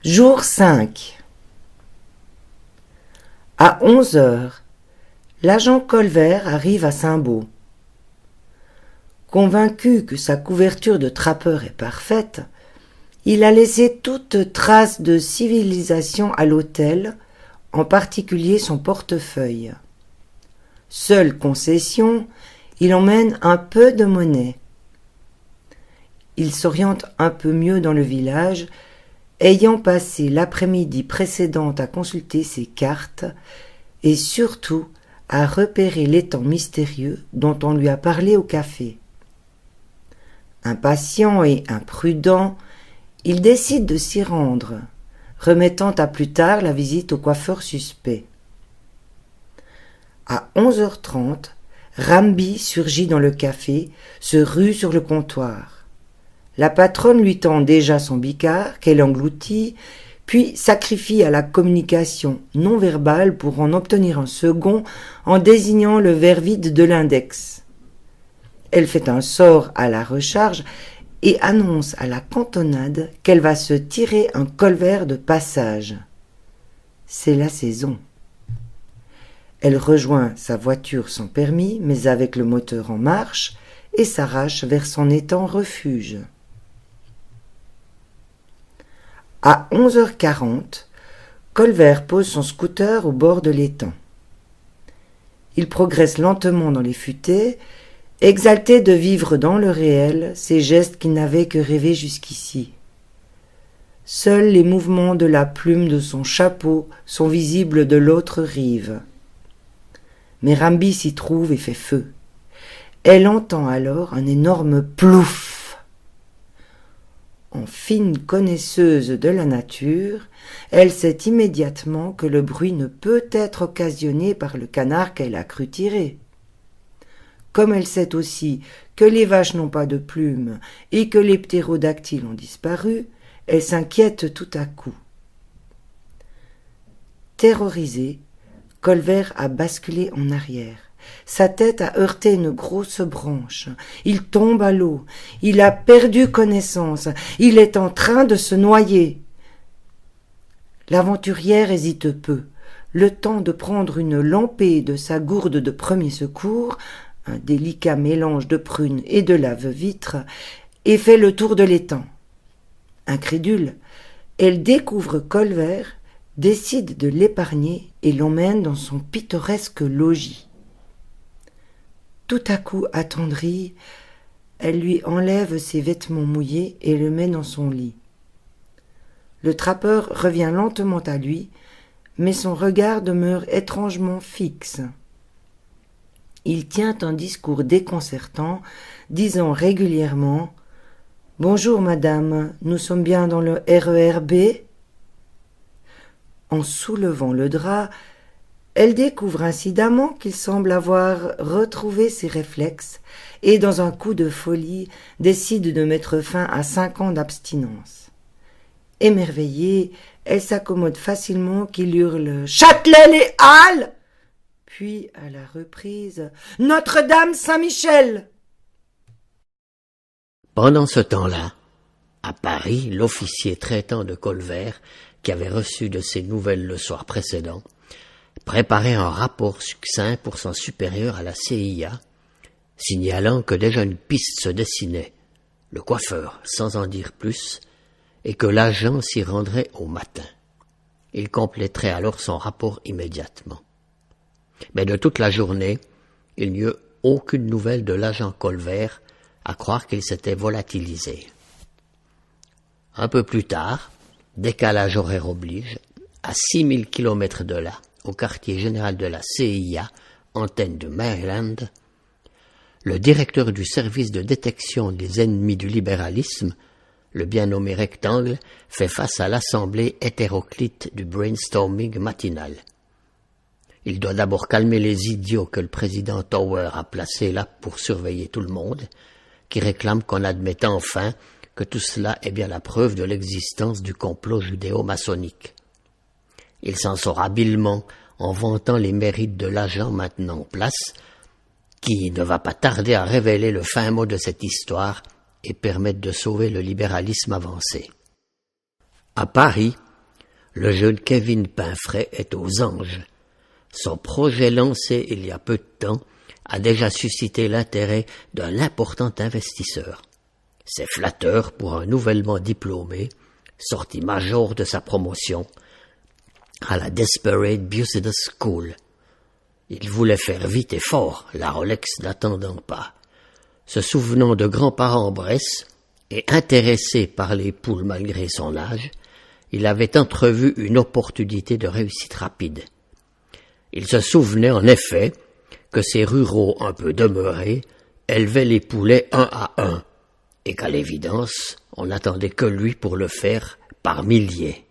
Jour 5. À 11 heures, l'agent Colvert arrive à Saint-Beau. Convaincu que sa couverture de trappeur est parfaite, il a laissé toute trace de civilisation à l'hôtel, en particulier son portefeuille. Seule concession, il emmène un peu de monnaie. Il s'oriente un peu mieux dans le village, ayant passé l'après-midi précédente à consulter ses cartes et surtout à repérer l'étang mystérieux dont on lui a parlé au café. Impatient et imprudent, il décide de s'y rendre, remettant à plus tard la visite au coiffeur suspect. À 11h30, Ramby surgit dans le café, se rue sur le comptoir. La patronne lui tend déjà son bicard, qu'elle engloutit, puis sacrifie à la communication non verbale pour en obtenir un second en désignant le verre vide de l'index. Elle fait un sort à la recharge et annonce à la cantonade qu'elle va se tirer un Colvert de passage. C'est la saison. Elle rejoint sa voiture sans permis, mais avec le moteur en marche, et s'arrache vers son étang refuge. À 11h40, Colvert pose son scooter au bord de l'étang. Il progresse lentement dans les futaies, exalté de vivre dans le réel ces gestes qu'il n'avait que rêvés jusqu'ici. Seuls les mouvements de la plume de son chapeau sont visibles de l'autre rive. Mais Ramby s'y trouve et fait feu. Elle entend alors un énorme plouf. En fine connaisseuse de la nature, elle sait immédiatement que le bruit ne peut être occasionné par le canard qu'elle a cru tirer. Comme elle sait aussi que les vaches n'ont pas de plumes et que les ptérodactyles ont disparu, elle s'inquiète tout à coup. Terrorisé, Colvert a basculé en arrière. Sa tête a heurté une grosse branche. Il tombe à l'eau. Il a perdu connaissance. Il est en train de se noyer. L'aventurière hésite peu, le temps de prendre une lampée de sa gourde de premier secours, un délicat mélange de prune et de lave-vitre, et fait le tour de l'étang. Incrédule, elle découvre Colvert, décide de l'épargner et l'emmène dans son pittoresque logis. Tout à coup attendrie, elle lui enlève ses vêtements mouillés et le met dans son lit. Le trappeur revient lentement à lui, mais son regard demeure étrangement fixe. Il tient un discours déconcertant, disant régulièrement « Bonjour madame, nous sommes bien dans le RERB ?» En soulevant le drap, elle découvre incidemment qu'il semble avoir retrouvé ses réflexes et, dans un coup de folie, décide de mettre fin à 5 ans d'abstinence. Émerveillée, elle s'accommode facilement qu'il hurle « Châtelet-les-Halles !» puis, à la reprise « Notre-Dame-Saint-Michel !» Pendant ce temps-là, à Paris, l'officier traitant de Colvert, qui avait reçu de ses nouvelles le soir précédent, préparait un rapport succinct pour son supérieur à la CIA, signalant que déjà une piste se dessinait, le coiffeur sans en dire plus, et que l'agent s'y rendrait au matin. Il compléterait alors son rapport immédiatement. Mais de toute la journée, il n'y eut aucune nouvelle de l'agent Colvert, à croire qu'il s'était volatilisé. Un peu plus tard, décalage horaire oblige, à 6000 kilomètres de là, au quartier général de la CIA, antenne de Maryland, le directeur du service de détection des ennemis du libéralisme, le bien nommé Rectangle, fait face à l'assemblée hétéroclite du brainstorming matinal. Il doit d'abord calmer les idiots que le président Tower a placés là pour surveiller tout le monde, qui réclament qu'on admette enfin que tout cela est bien la preuve de l'existence du complot judéo-maçonnique. Il s'en sort habilement en vantant les mérites de l'agent maintenant en place, qui ne va pas tarder à révéler le fin mot de cette histoire et permettre de sauver le libéralisme avancé. À Paris, le jeune Kevin Pinfray est aux anges. Son projet lancé il y a peu de temps a déjà suscité l'intérêt d'un important investisseur. C'est flatteur pour un nouvellement diplômé, sorti major de sa promotion, à la Desperate Business School. Il voulait faire vite et fort, la Rolex n'attendant pas. Se souvenant de grands-parents Bresse et intéressé par les poules malgré son âge, il avait entrevu une opportunité de réussite rapide. Il se souvenait en effet que ces ruraux un peu demeurés élevaient les poulets un à un, et qu'à l'évidence, on n'attendait que lui pour le faire par milliers.